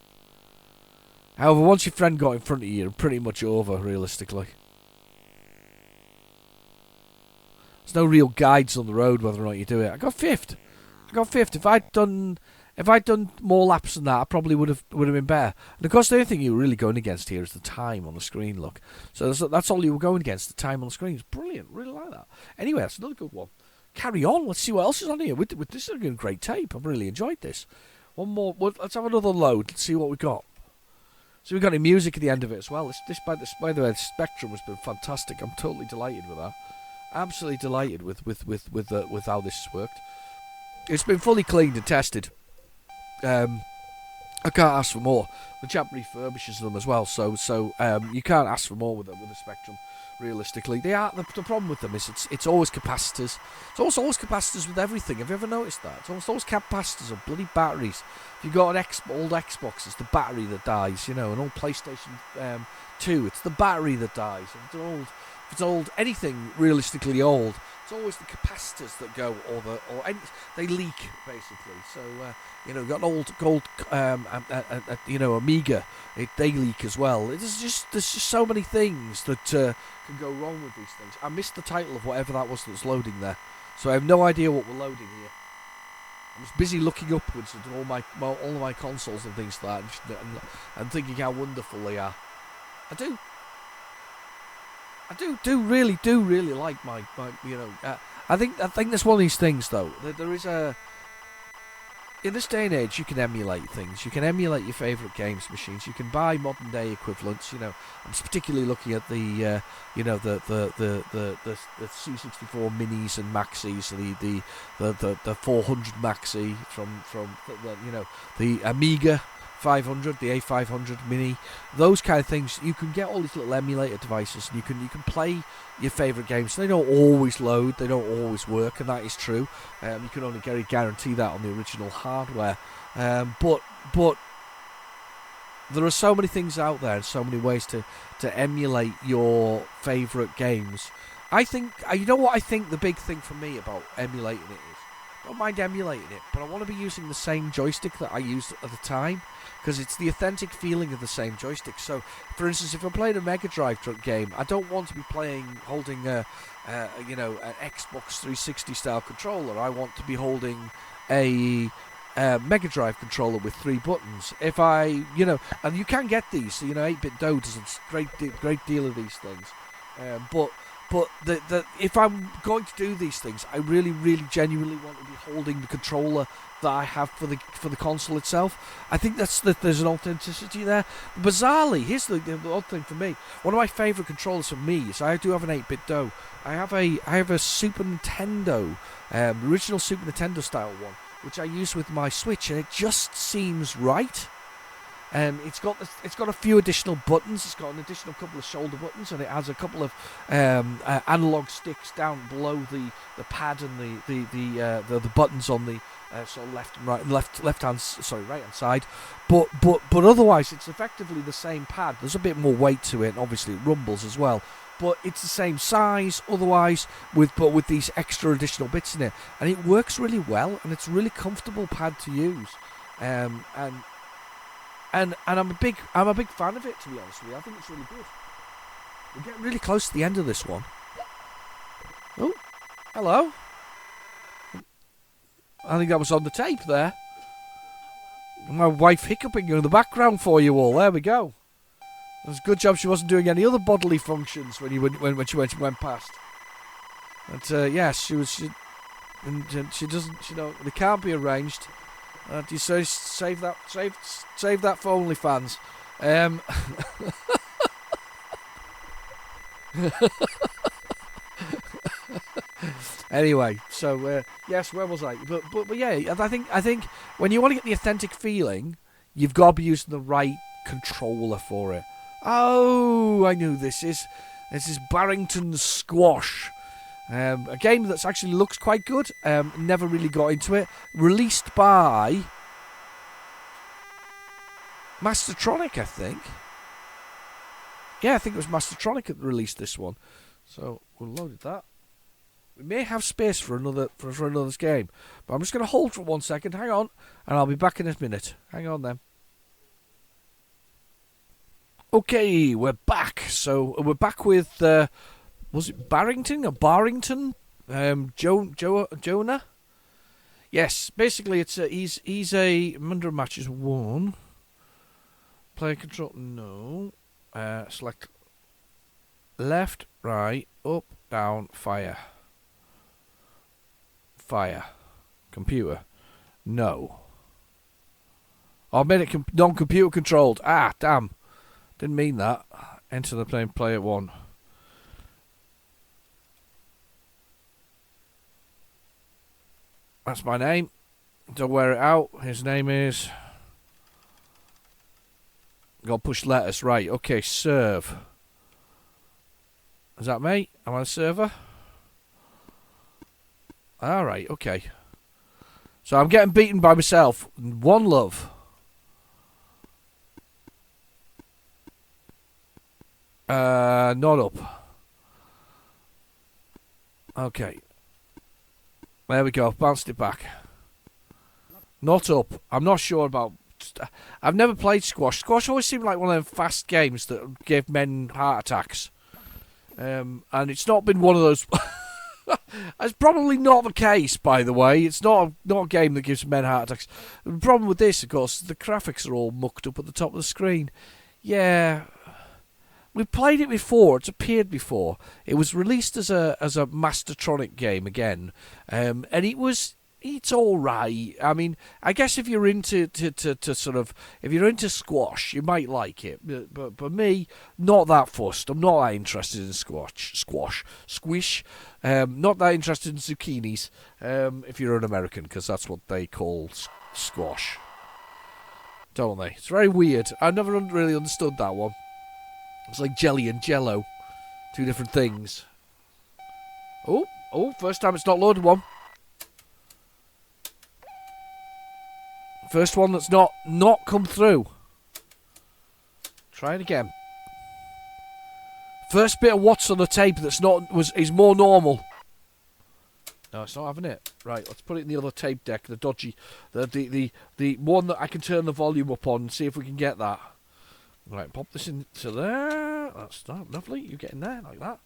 However, once your friend got in front of you, you're pretty much over realistically. There's no real guides on the road whether or not you do it. I got fifth. If I'd done If I'd done more laps than that, I probably would have been better. And of course, the only thing you're really going against here is the time on the screen. Look, so that's all you were going against. The time on the screen. It's brilliant. Really like that. Anyway, that's another good one. Carry on. Let's see what else is on here. With this is a great tape. I've really enjoyed this. One more. Let's have another load. Let's see what we got. So we got any music at the end of it as well. By the way, the Spectrum has been fantastic. I'm totally delighted with that. Absolutely delighted with how this has worked. It's been fully cleaned and tested. I can't ask for more. The chap refurbishes them as well, so you can't ask for more with the Spectrum. Realistically, they are the problem with them is it's always capacitors. It's always capacitors with everything. Have you ever noticed that? It's always capacitors or bloody batteries. If you've got an old Xbox, it's the battery that dies. An old PlayStation 2, it's the battery that dies. If it's old, anything realistically old, it's always the capacitors that go, they leak basically. So you've got an old Amiga, they leak as well. There's just so many things that can go wrong with these things. I missed the title of whatever that was loading there, so I have no idea what we're loading here. I was busy looking upwards at all of my consoles and things like that, and thinking how wonderful they are. I do really like my I think that's one of these things though. There is in this day and age, you can emulate things. You can emulate your favourite games machines. You can buy modern day equivalents. I'm particularly looking at the C64 minis and maxis, the 400 maxi from the Amiga 500, the A500 mini, those kind of things. You can get all these little emulator devices, and you can play your favourite games. They don't always load, they don't always work, and that is true. You can only guarantee that on the original hardware. But there are so many things out there, and so many ways to emulate your favourite games. I think, what I think the big thing for me about emulating it is, I don't mind emulating it, but I want to be using the same joystick that I used at the time, because it's the authentic feeling of the same joystick. So, for instance, if I'm playing a Mega Drive game, I don't want to be holding an Xbox 360 style controller. I want to be holding a Mega Drive controller with 3 buttons. If and you can get these. So 8-bit Do does a great deal of these things. But if I'm going to do these things, I really, really genuinely want to be holding the controller that I have for the console itself. I think there's an authenticity there. Bizarrely, here's the odd thing for me. One of my favourite controllers for me is I do have an 8-bit Do. I have a Super Nintendo, original Super Nintendo style one, which I use with my Switch, and it just seems right. It's got a few additional buttons. It's got an additional couple of shoulder buttons, and it has a couple of analog sticks down below the pad and the buttons on the sort of left and right, right hand side. But otherwise, it's effectively the same pad. There's a bit more weight to it, and obviously it rumbles as well. But it's the same size. Otherwise, with these extra additional bits in it, and it works really well, and it's a really comfortable pad to use. And I'm a big fan of it, to be honest with you. I think it's really good. We're getting really close to the end of this one. Oh, hello. I think that was on the tape there. My wife hiccuping in the background for you all. There we go. It was a good job she wasn't doing any other bodily functions when she went past. But yes, she was. She doesn't. They can't be arranged. You say save that for OnlyFans. Anyway, so yes, where was I? But yeah, I think when you want to get the authentic feeling, you've got to be using the right controller for it. Oh, I knew this is Barrington Squash. A game that actually looks quite good. Never really got into it. Released by Mastertronic, I think. Yeah, I think it was Mastertronic that released this one. So we'll load that. We may have space for another game, but I'm just going to hold for 1 second. Hang on, and I'll be back in a minute. Hang on then. Okay, we're back. So we're back with. Was it Barrington or Barrington? Jonah? Yes, basically it's he's a number of matches won. Player control, no. Select left, right, up, down, fire. Fire. Computer. No. Oh, I made it non-computer controlled. Ah, damn. Didn't mean that. Enter the plane, player 1. That's my name. Don't wear it out. His name is... Got to push letters. Right, okay, serve. Is that me? Am I a server? Alright, okay. So I'm getting beaten by myself. One love. Not up. Okay. There we go. Bounced it back. Not up. I'm not sure about... I've never played squash. Squash always seemed like one of them fast games that gave men heart attacks. And it's not been one of those... That's probably not the case, by the way. It's not a game that gives men heart attacks. The problem with this, of course, the graphics are all mucked up at the top of the screen. Yeah... We've played it before. It's appeared before. It was released as a Mastertronic game again, and it's all right. I mean, I guess if you're into if you're into squash, you might like it. But for me, not that fussed. I'm not that interested in squish. Not that interested in zucchinis. If you're an American, because that's what they call squash, don't they? It's very weird. I never really understood that one. It's like jelly and jello. Two different things. Oh, first time it's not loaded one. First one that's not come through. Try it again. First bit of what's on the tape that's is more normal. No, it's not having it. Right, let's put it in the other tape deck, the dodgy, the one that I can turn the volume up on and see if we can get that. Right, pop this into there. That's lovely. You get in there like that.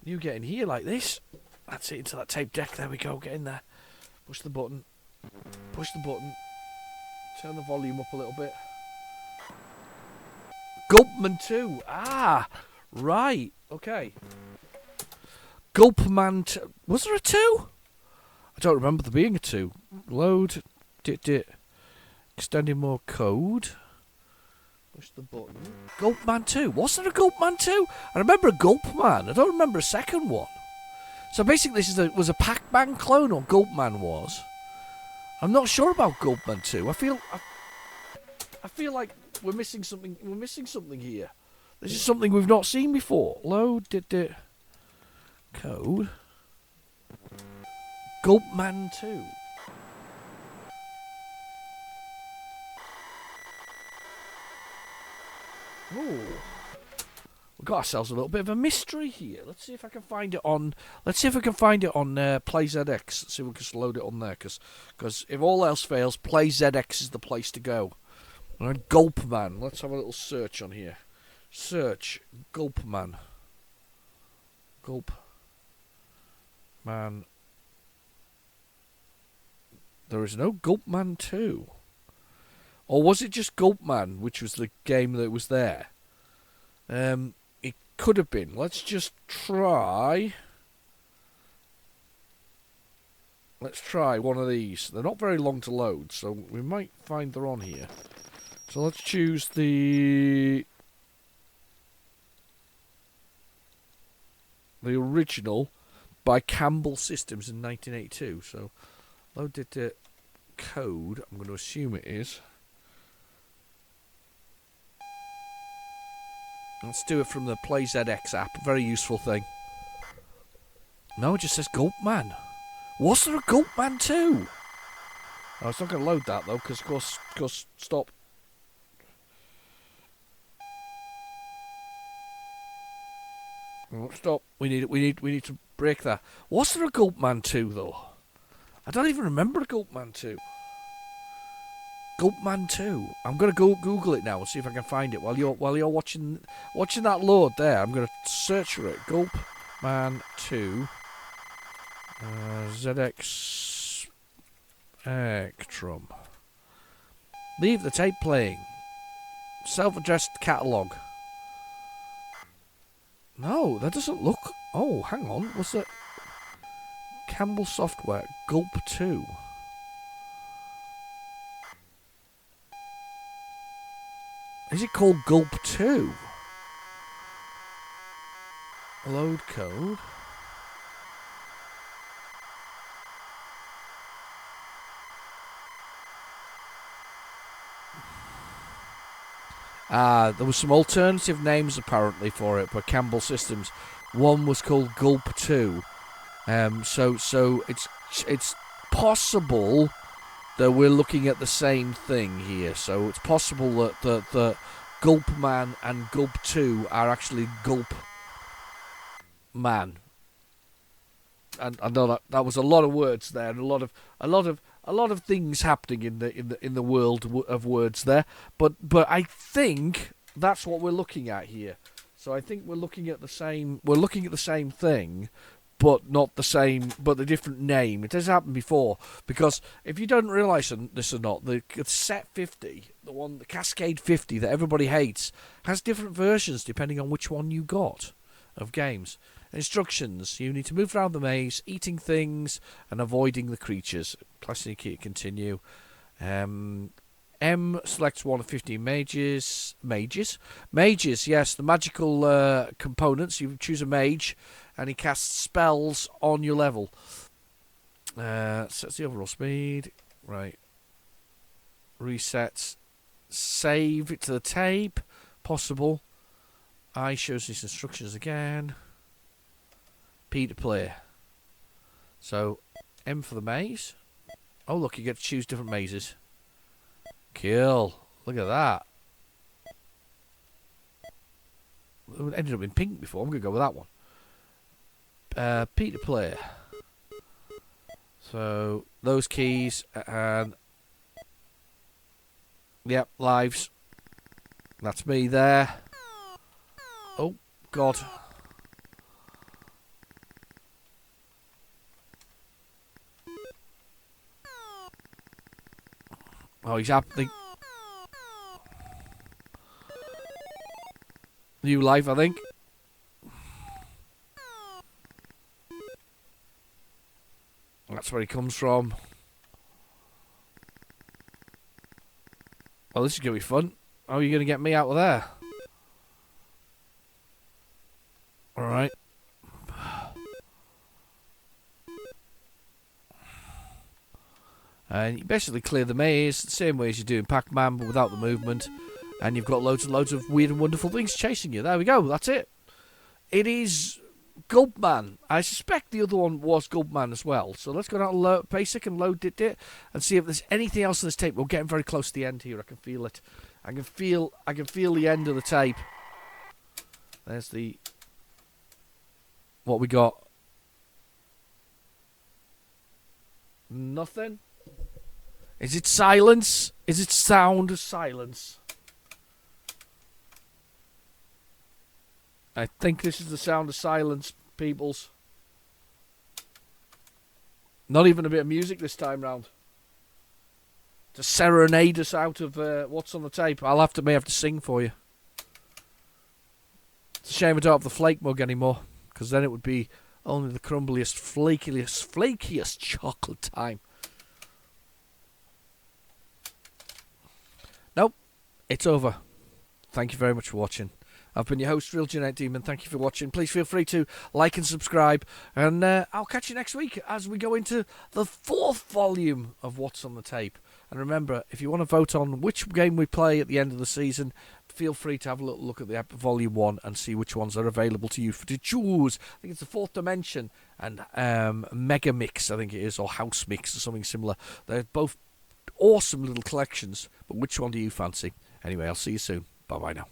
You get in here like this. That's it, into that tape deck. There we go. Get in there. Push the button. Push the button. Turn the volume up a little bit. Gulpman 2. Ah, right. Okay. Gulpman 2. Was there a 2? I don't remember there being a 2. Load. Extending more code. Push the button. Gulpman 2. Was there a Gulpman 2? I remember a Gulpman. I don't remember a second one. So basically this was a Pac-Man clone, or Gulpman was. I'm not sure about Gulpman 2. I feel like we're missing something. We're missing something here. This is something we've not seen before. Load code. Gulpman 2. Oh, we've got ourselves a little bit of a mystery here. Let's see if I can find it on. PlayZX. Let's see if we can just load it on there, because if all else fails, PlayZX is the place to go. All right, Gulpman. Let's have a little search on here. Search Gulpman. Gulpman. There is no Gulpman 2. Or was it just Gulpman, which was the game that was there? It could have been. Let's just try. Let's try one of these. They're not very long to load, so we might find they're on here. So let's choose the original by Campbell Systems in 1982. So loaded the code. I'm going to assume it is. Let's do it from the PlayZX app. Very useful thing. No, it just says Gulpman. Was there a Gulpman 2? Oh, it's not going to load that though, because of course, stop. Oh, stop. We need to break that. Was there a Gulpman 2 though? I don't even remember a Gulpman 2. Gulpman 2. I'm gonna go Google it now and see if I can find it while you're watching that load there. I'm gonna search for it. Gulpman 2. ZX Spectrum. Leave the tape playing. Self-addressed catalogue. No, that doesn't look... Oh, hang on. What's that? Campbell Software. Gulp 2. Is it called Gulp 2? Load code. There was some alternative names apparently for it for Campbell Systems. One was called Gulp 2. So it's possible that we're looking at the same thing here. So it's possible that the Gulp Man and Gulp 2 are actually Gulp Man. And I know that was a lot of words there, and a lot of things happening in the world of words there. But I think that's what we're looking at here. So I think we're looking at the same. We're looking at the same thing, but not the same. But the different name. It has happened before, because if you don't realise this or not, the Set 50, the Cascade 50 that everybody hates, has different versions depending on which one you got of games. Instructions: you need to move around the maze, eating things and avoiding the creatures. Pressing key to continue. M selects one of 15 mages. Mages, yes, the magical components. You choose a mage, and he casts spells on your level. Sets the overall speed. Right. Resets. Save it to the tape. Possible. I shows these instructions again. P to play. So, M for the maze. Oh, look, you get to choose different mazes. Cool. Look at that. It ended up in pink before. I'm going to go with that one. P to play. So, those keys and... Yep, lives. That's me there. Oh, God. Oh, he's happening. New life, I think. That's where he comes from. Oh, this is going to be fun. How are you going to get me out of there? Alright. And you basically clear the maze the same way as you do in Pac-Man, but without the movement. And you've got loads and loads of weird and wonderful things chasing you. There we go, that's it. It is Gulpman. I suspect the other one was Gulpman as well. So let's go down to basic and load it and see if there's anything else in this tape. We're getting very close to the end here. I can feel it. I can feel the end of the tape. There's the... What we got? Nothing. Is it silence? Is it sound of silence? I think this is the sound of silence, peoples. Not even a bit of music this time round. To serenade us out of what's on the tape. May have to sing for you. It's a shame I don't have the flake mug anymore, because then it would be only the crumbliest, flakiest chocolate time. Nope, it's over. Thank you very much for watching. I've been your host, Real Genetic Demon. Thank you for watching. Please feel free to like and subscribe. And I'll catch you next week as we go into the 4th volume of What's on the Tape. And remember, if you want to vote on which game we play at the end of the season, feel free to have a little look at the Volume 1 and see which ones are available to you to choose. I think it's the 4th Dimension and Mega Mix, I think it is, or House Mix or something similar. They're both awesome little collections, but which one do you fancy? Anyway, I'll see you soon. Bye-bye now.